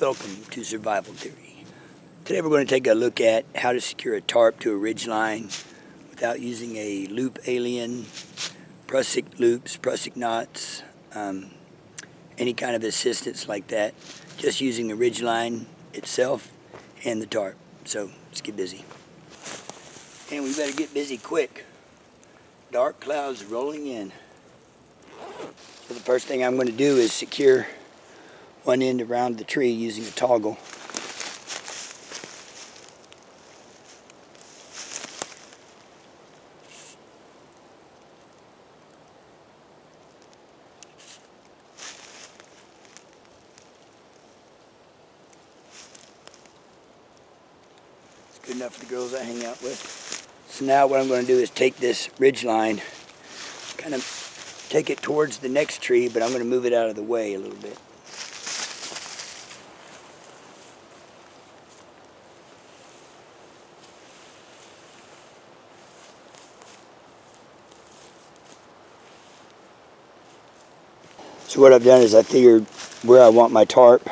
Welcome to Survival Theory. Today we're going to take a look at how to secure a tarp to a ridge line without using a loop alien, Prusik loops, Prusik knots, any kind of assistance like that. Just using the ridge line itself and the tarp. So let's get busy. And we better get busy quick. Dark clouds rolling in. So the first thing I'm going to do is secure one end around the tree using a toggle. It's good enough for the girls I hang out with. So now what I'm going to do is take this ridge line, kind of take it towards the next tree, but I'm going to move it out of the way a little bit. So what I've done is I figured where I want my tarp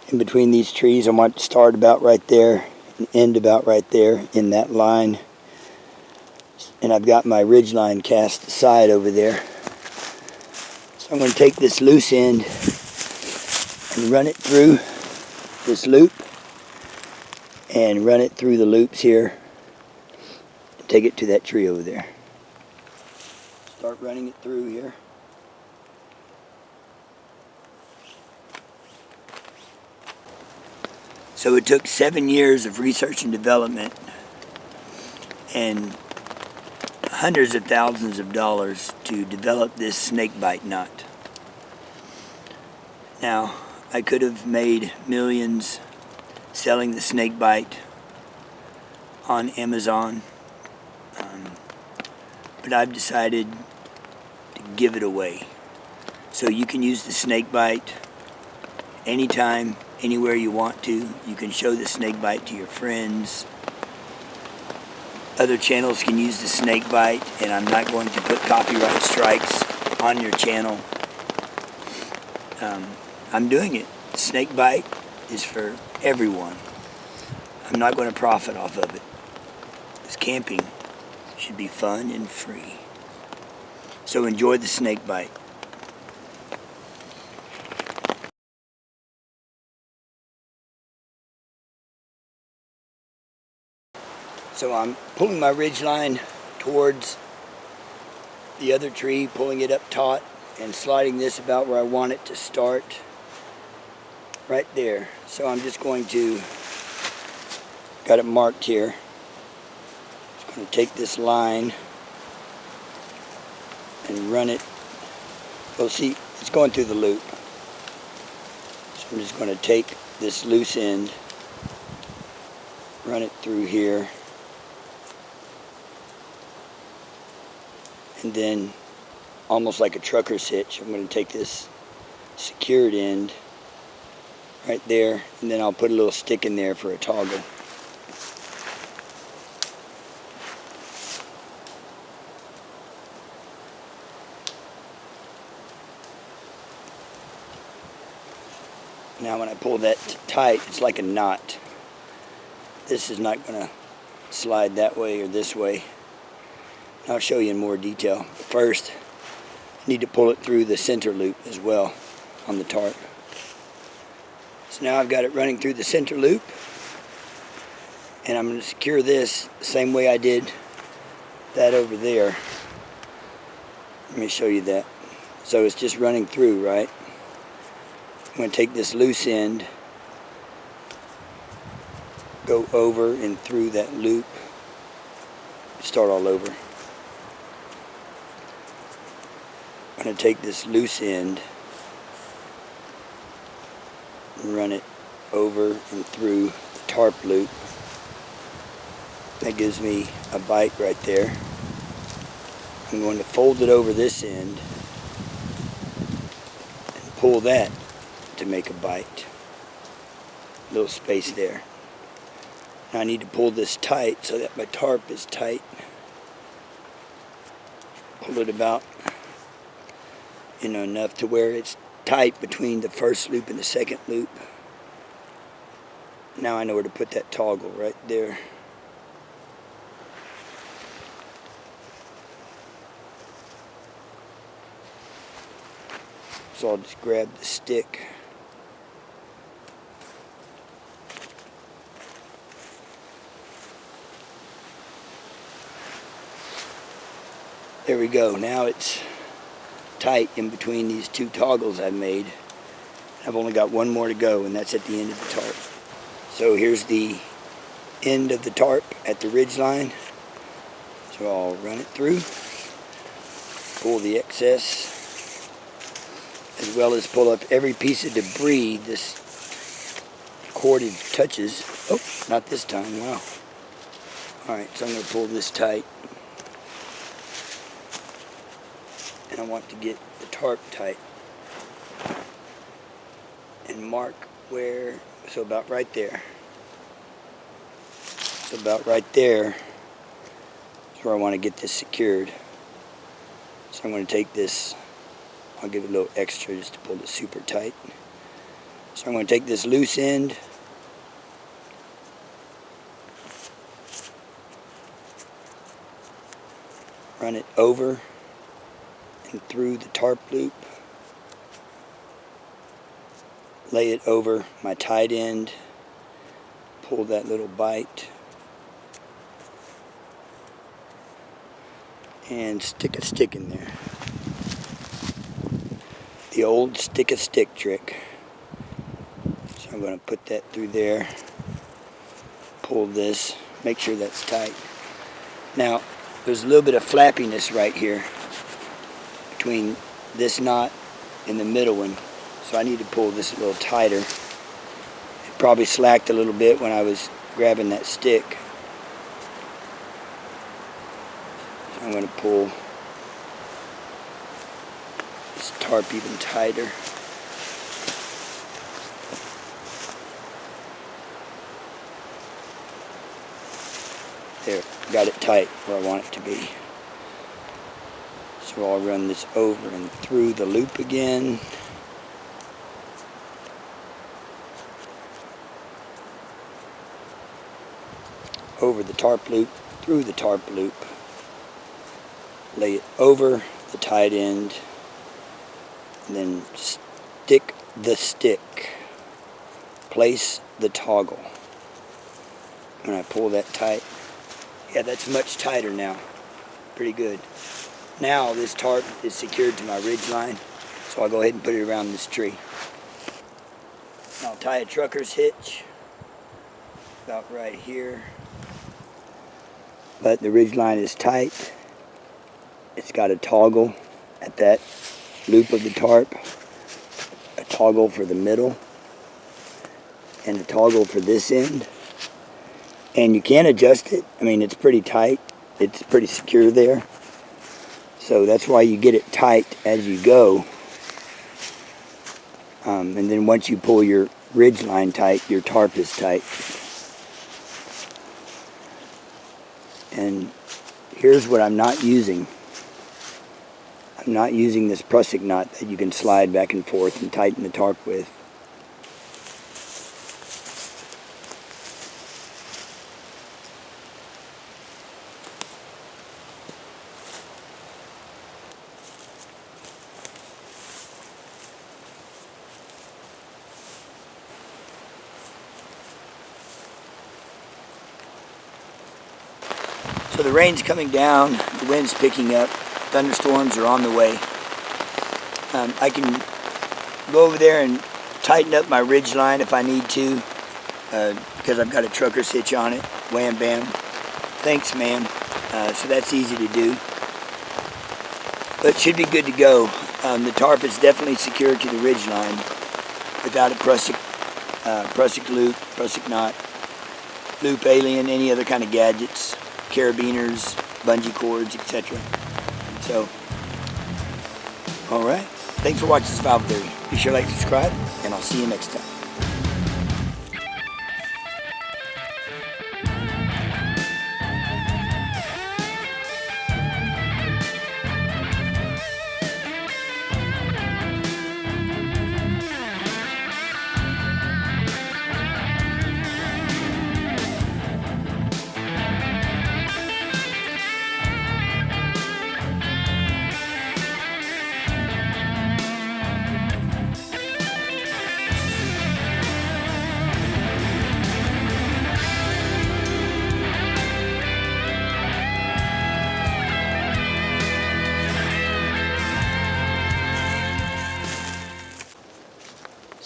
in between these trees. I want it to start about right there and end about right there in that line. And I've got my ridge line cast aside over there. So I'm going to take this loose end and run it through this loop and run it through the loops here and take it to that tree over there. Start running it through here. So it took 7 years of research and development and hundreds of thousands of dollars to develop this snake bite knot. Now, I could have made millions selling the snake bite on Amazon, but I've decided to give it away. So you can use the snake bite anytime, anywhere you want to. You can show the snake bite to your friends. Other channels can use the snake bite, and I'm not going to put copyright strikes on your channel. I'm doing it. Snake bite is for everyone. I'm not going to profit off of it. Because camping should be fun and free. So enjoy the snake bite. So I'm pulling my ridge line towards the other tree, pulling it up taut and sliding this about where I want it to start, right there. So I'm just going to, got it marked here, just going to take this line and run it. Well, see, it's going through the loop. So I'm just going to take this loose end, run it through here, and then, almost like a trucker's hitch, I'm going to take this secured end right there, and then I'll put a little stick in there for a toggle. Now when I pull that tight, it's like a knot. This is not going to slide that way or this way. I'll show you in more detail. But first, I need to pull it through the center loop as well on the tarp. So now I've got it running through the center loop, and I'm going to secure this the same way I did that over there. Let me show you that. So it's just running through, right? I'm going to take this loose end, go over and through that loop, start all over. I'm going to take this loose end and run it over and through the tarp loop. That gives me a bite right there. I'm going to fold it over this end and pull that to make a bite. A little space there. Now I need to pull this tight so that my tarp is tight. Pull it about, enough to where it's tight between the first loop and the second loop. Now I know where to put that toggle, right there. So I'll just grab the stick. There we go. Now it's tight in between these two toggles I've made. I've only got one more to go, and that's at the end of the tarp. So here's the end of the tarp at the ridge line. So I'll run it through, pull the excess, as well as pull up every piece of debris this corded touches. Oh, not this time, wow. Alright, so I'm going to pull this tight. And I want to get the tarp tight. And mark where, so about right there. So about right there is where I want to get this secured. So I'm going to take this, I'll give it a little extra just to pull it super tight. So I'm going to take this loose end, run it over and through the tarp loop, lay it over my tight end, pull that little bite, and stick a stick in there. The old stick a stick trick. So I'm going to put that through there, pull this, make sure that's tight. Now there's a little bit of flappiness right here between this knot and the middle one. So I need to pull this a little tighter. It probably slacked a little bit when I was grabbing that stick. So I'm going to pull this tarp even tighter. There, got it tight where I want it to be. So I'll run this over and through the loop again. Over the tarp loop, through the tarp loop, lay it over the tight end, and then stick the stick, place the toggle. When I pull that tight, yeah, that's much tighter now, pretty good. Now this tarp is secured to my ridge line, so I'll go ahead and put it around this tree. I'll tie a trucker's hitch about right here. But the ridge line is tight. It's got a toggle at that loop of the tarp, a toggle for the middle, and a toggle for this end. And you can adjust it. I mean, it's pretty tight. It's pretty secure there. So that's why you get it tight as you go. And then once you pull your ridge line tight, your tarp is tight. And here's what I'm not using. I'm not using this Prusik knot that you can slide back and forth and tighten the tarp with. So the rain's coming down, the wind's picking up, thunderstorms are on the way. I can go over there and tighten up my ridge line if I need to, because I've got a trucker's hitch on it. Wham bam. Thanks, ma'am. So that's easy to do. But it should be good to go. The tarp is definitely secured to the ridge line without a Prusik loop, Prusik knot, loop alien, any other kind of gadgets, carabiners, bungee cords, etc. So, alright. Thanks for watching Survival Theory. Be sure to like, subscribe, and I'll see you next time.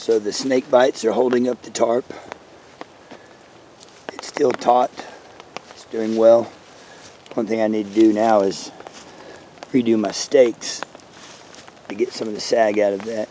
So the snake bites are holding up the tarp. It's still taut. It's doing well. One thing I need to do now is redo my stakes to get some of the sag out of that.